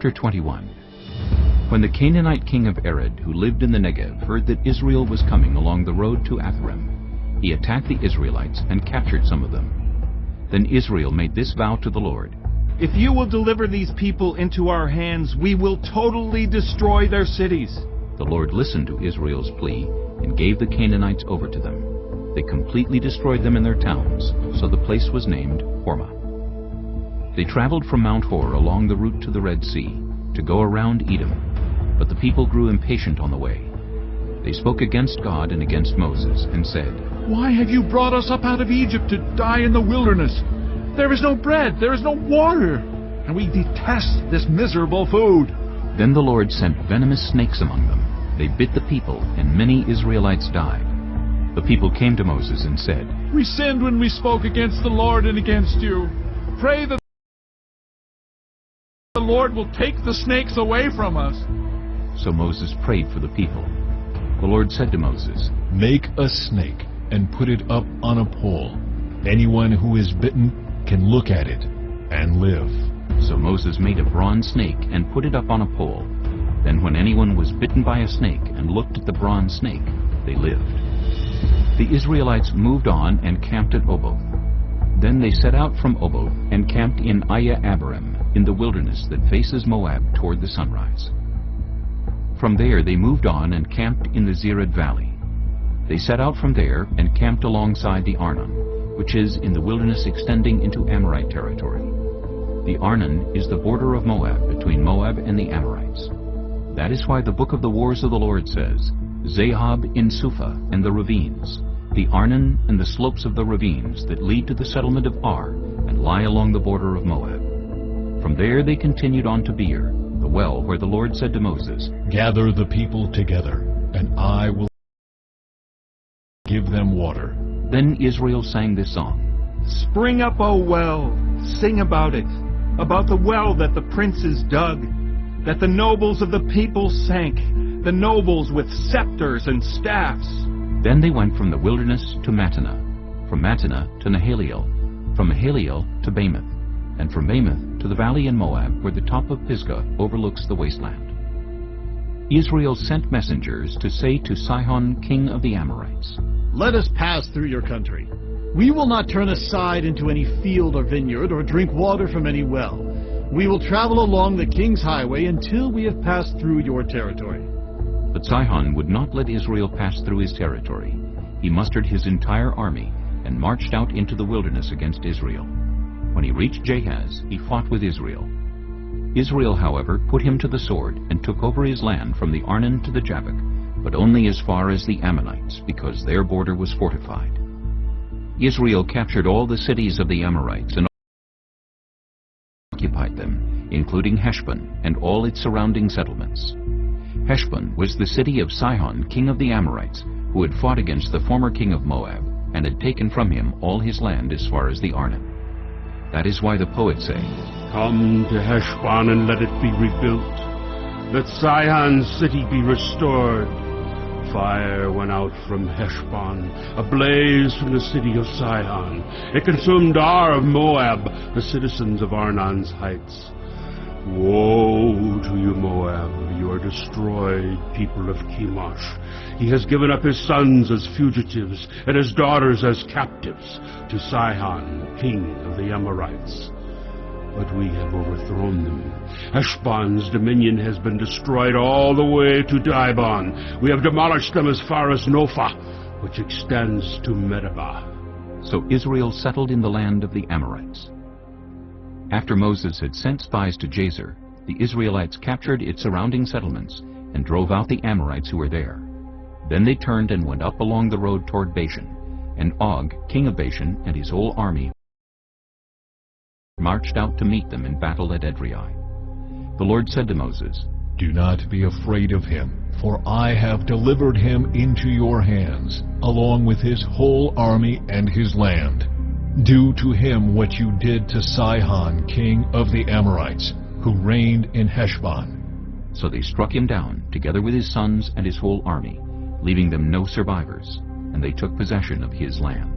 Chapter 21. When the Canaanite king of Arad, who lived in the Negev, heard that Israel was coming along the road to Atharim, he attacked the Israelites and captured some of them. Then Israel made this vow to the Lord: If you will deliver these people into our hands, we will totally destroy their cities. The Lord listened to Israel's plea and gave the Canaanites over to them. They completely destroyed them in their towns, so the place was named Hormah. They traveled from Mount Hor along the route to the Red Sea, to go around Edom, but the people grew impatient on the way. They spoke against God and against Moses, and said, Why have you brought us up out of Egypt to die in the wilderness? There is no bread, there is no water, and we detest this miserable food. Then the Lord sent venomous snakes among them. They bit the people, and many Israelites died. The people came to Moses and said, We sinned when we spoke against the Lord and against you. Pray that the Lord will take the snakes away from us. So Moses prayed for the people. The Lord said to Moses, Make a snake and put it up on a pole. Anyone who is bitten can look at it and live. So Moses made a bronze snake and put it up on a pole. Then when anyone was bitten by a snake and looked at the bronze snake, they lived. The Israelites moved on and camped at Oboth. Then they set out from Oboth and camped in Abarim, in the wilderness that faces Moab toward the sunrise. From there they moved on and camped in the Zered Valley. They set out from there and camped alongside the Arnon, which is in the wilderness extending into Amorite territory. The Arnon is the border of Moab between Moab and the Amorites. That is why the book of the Wars of the Lord says, Zahab in Suphah and the ravines, the Arnon and the slopes of the ravines that lead to the settlement of Ar and lie along the border of Moab. From there they continued on to Beer, the well where the Lord said to Moses, Gather the people together, and I will give them water. Then Israel sang this song: Spring up, O well, sing about it, about the well that the princes dug, that the nobles of the people sank, the nobles with scepters and staffs. Then they went from the wilderness to Mattanah, from Mattanah to Nahaliel, from Nahaliel to Bamoth, and from Bamoth to the valley in Moab where the top of Pisgah overlooks the wasteland. Israel sent messengers to say to Sihon, king of the Amorites, Let us pass through your country. We will not turn aside into any field or vineyard or drink water from any well. We will travel along the king's highway until we have passed through your territory. But Sihon would not let Israel pass through his territory. He mustered his entire army and marched out into the wilderness against Israel. When he reached Jahaz, he fought with Israel. Israel, however, put him to the sword and took over his land from the Arnon to the Jabbok, but only as far as the Ammonites, because their border was fortified. Israel captured all the cities of the Amorites and occupied them, including Heshbon and all its surrounding settlements. Heshbon was the city of Sihon, king of the Amorites, who had fought against the former king of Moab, and had taken from him all his land as far as the Arnon. That is why the poets say, Come to Heshbon and let it be rebuilt. Let Sihon's city be restored. Fire went out from Heshbon, a blaze from the city of Sihon. It consumed Ar of Moab, the citizens of Arnon's heights. Woe to you, Moab, you are destroyed, people of Chemosh. He has given up his sons as fugitives and his daughters as captives to Sihon, king of the Amorites. But we have overthrown them. Heshbon's dominion has been destroyed all the way to Dibon. We have demolished them as far as Nophah, which extends to Medeba. So Israel settled in the land of the Amorites. After Moses had sent spies to Jazer, the Israelites captured its surrounding settlements and drove out the Amorites who were there. Then they turned and went up along the road toward Bashan, and Og, king of Bashan, and his whole army marched out to meet them in battle at Edrei. The Lord said to Moses, Do not be afraid of him, for I have delivered him into your hands, along with his whole army and his land. Do to him what you did to Sihon, king of the Amorites, who reigned in Heshbon. So they struck him down, together with his sons and his whole army, leaving them no survivors, and they took possession of his land.